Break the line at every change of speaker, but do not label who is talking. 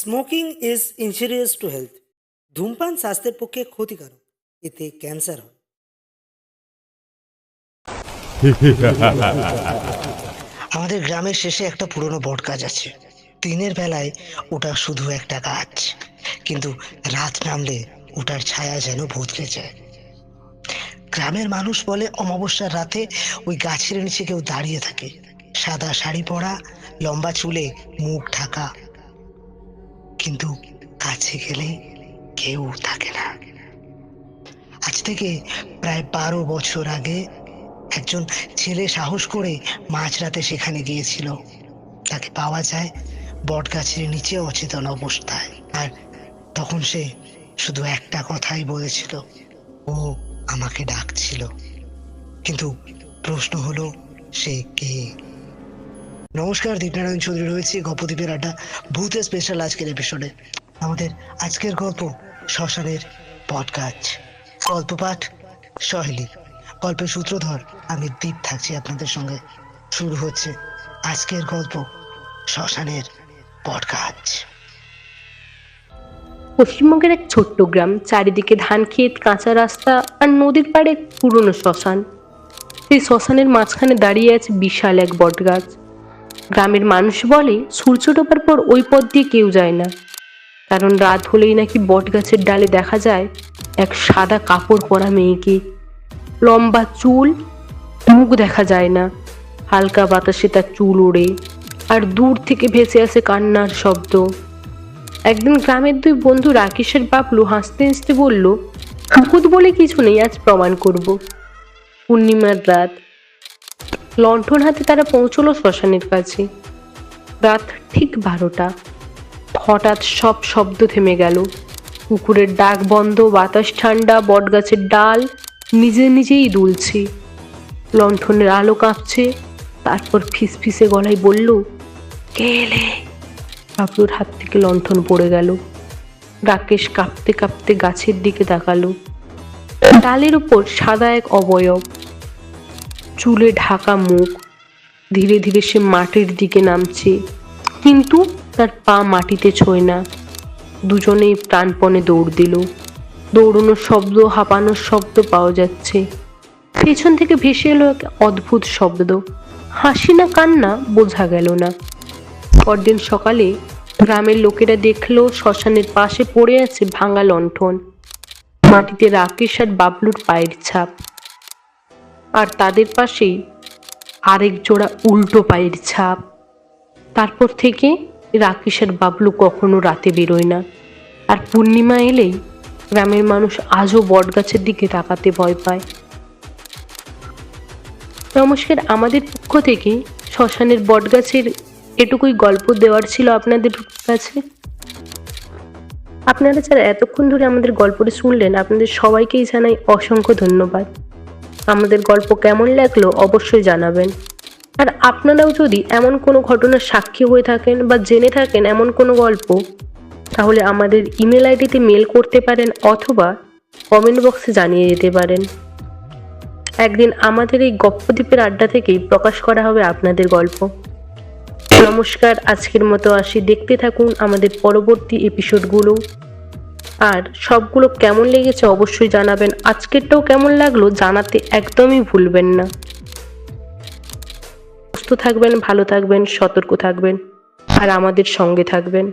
Smoking is injurious to health. ধূমপান স্বাস্থ্যের পক্ষে ক্ষতিকারক, এতে ক্যান্সার হয়।
আমাদের গ্রামের শেষে একটা পুরনো বট গাছ আছে। দিনের বেলায় ওটা শুধু একটা গাছ, কিন্তু রাত নামলে ওটার ছায়া যেন বদলে যায়। গ্রামের মানুষ বলে অমাবস্যার রাতে ওই গাছের নিচে কেউ দাঁড়িয়ে থাকে, সাদা শাড়ি পরা, লম্বা চুলে, মুখ ঢাকা, কিন্তু কাছে গেলে কেউ থাকে না। আজ থেকে প্রায় 12 বছর আগে একজন ছেলে সাহস করে মাঝরাতে সেখানে গিয়েছিল। তাকে পাওয়া যায় বট গাছের নিচে অচেতন অবস্থায়। আর তখন সে শুধু একটা কথাই বলেছিল, ও আমাকে ডাকছিল। কিন্তু প্রশ্ন হলো, সে কে? নমস্কার, দীপনারায়ণ চৌধুরী রয়েছে গল্পদ্বীপের আড্ডা ভূতের স্পেশাল আজকের এপিসোডে। আমাদের আজকের গল্প শ্মশানের বটগাছ। গল্প পাঠ সহেলি, গল্পের সূত্রধর আমি দীপ থাকছি আপনাদের সঙ্গে। শুরু হচ্ছে আজকের গল্প শ্মশানের বটগাছ।
পশ্চিমবঙ্গের এক ছোট্ট গ্রাম, চারিদিকে ধান ক্ষেত, কাঁচা রাস্তা আর নদীর পাড়ে এক পুরনো শ্মশান। সেই শ্মশানের মাঝখানে দাঁড়িয়ে আছে বিশাল এক বটগাছ। গ্রামের মানুষ বলে সূর্য ডোবার পর ওই পথ দিয়ে কেউ যায় না, কারণ রাত হলেই নাকি বটগাছের ডালে দেখা যায় এক সাদা কাপড় পরা মেয়েকে। লম্বা চুল, মুখ দেখা যায় না, হালকা বাতাসে তার চুল ওড়ে, আর দূর থেকে ভেসে আসে কান্নার শব্দ। একদিন গ্রামের দুই বন্ধু রাকেশ আর বাবলু হাসতে হাসতে বলল, ভূত বলে কিছু নেই, আজ প্রমাণ করব। পূর্ণিমার রাত, লণ্ঠন হাতে তারা পৌঁছলো শ্মশানের কাছে। রাত ঠিক 12টা। হঠাৎ সব শব্দ থেমে গেল। কুকুরের ডাক বন্ধ, বাতাস ঠান্ডা, বটগাছের ডাল নিজে নিজেই দুলছে, লণ্ঠনের আলো কাঁপছে। তারপর ফিসফিসে গলায় বলল, কে এলে? বাবলুর হাত থেকে লণ্ঠন পড়ে গেল। রাকেশ কাঁপতে কাঁপতে গাছের দিকে তাকালো। ডালের উপর সাদা এক অবয়ব, চুলে ঢাকা মুখ। ধীরে ধীরে সে মাটির দিকে নামছে, কিন্তু তার পা মাটিতে ছোঁয় না। দুজনেই প্রাণপণে দৌড় দিল। দৌড়ানোর শব্দ, হাঁপানোর শব্দ পাওয়া যাচ্ছে। পেছন থেকে ভেসে এলো এক অদ্ভুত শব্দ, হাসি না কান্না বোঝা গেল না। পরদিন সকালে গ্রামের লোকেরা দেখলো শ্মশানের পাশে পড়ে আছে ভাঙা লণ্ঠন, মাটিতে রাকেশ আর বাবলুর পায়ের ছাপ, আর তাদের পাশেই আরেক জোড়া উল্টো পায়ের ছাপ। তারপর থেকে রাকেশ আর বাবলু কখনো রাতে বেরোয় না, আর পূর্ণিমা এলেই গ্রামের মানুষ আজও বটগাছের দিকে তাকাতে ভয় পায়। নমস্কার, আমাদের পক্ষ থেকে শ্মশানের বটগাছের এটুকুই গল্প দেওয়ার ছিল আপনাদের কাছে। আপনারা যারা এতক্ষণ ধরে আমাদের গল্পটি শুনলেন, আপনাদের সবাইকেই জানাই অসংখ্য ধন্যবাদ। আমাদের গল্প কেমন লাগলো অবশ্যই জানাবেন। আর আপনারাও যদি এমন কোনো ঘটনার সাক্ষী হয়ে থাকেন বা জেনে থাকেন এমন কোনো গল্প, তাহলে আমাদের ইমেল আইডিতে মেল করতে পারেন অথবা কমেন্ট বক্সে জানিয়ে দিতে পারেন। একদিন আমাদের এই গল্পদ্বীপের আড্ডা থেকেই প্রকাশ করা হবে আপনাদের গল্প। নমস্কার, আজকের মতো আসি। দেখতে থাকুন আমাদের পরবর্তী এপিসোডগুলো। আর সবগুলো কেমন লেগেছে অবশ্যই জানাবেন। আজকেরটাও কেমন লাগলো জানাতে একদমই ভুলবেন না। সুস্থ থাকবেন, ভালো থাকবেন, সতর্ক থাকবেন, আর আমাদের সঙ্গে থাকবেন।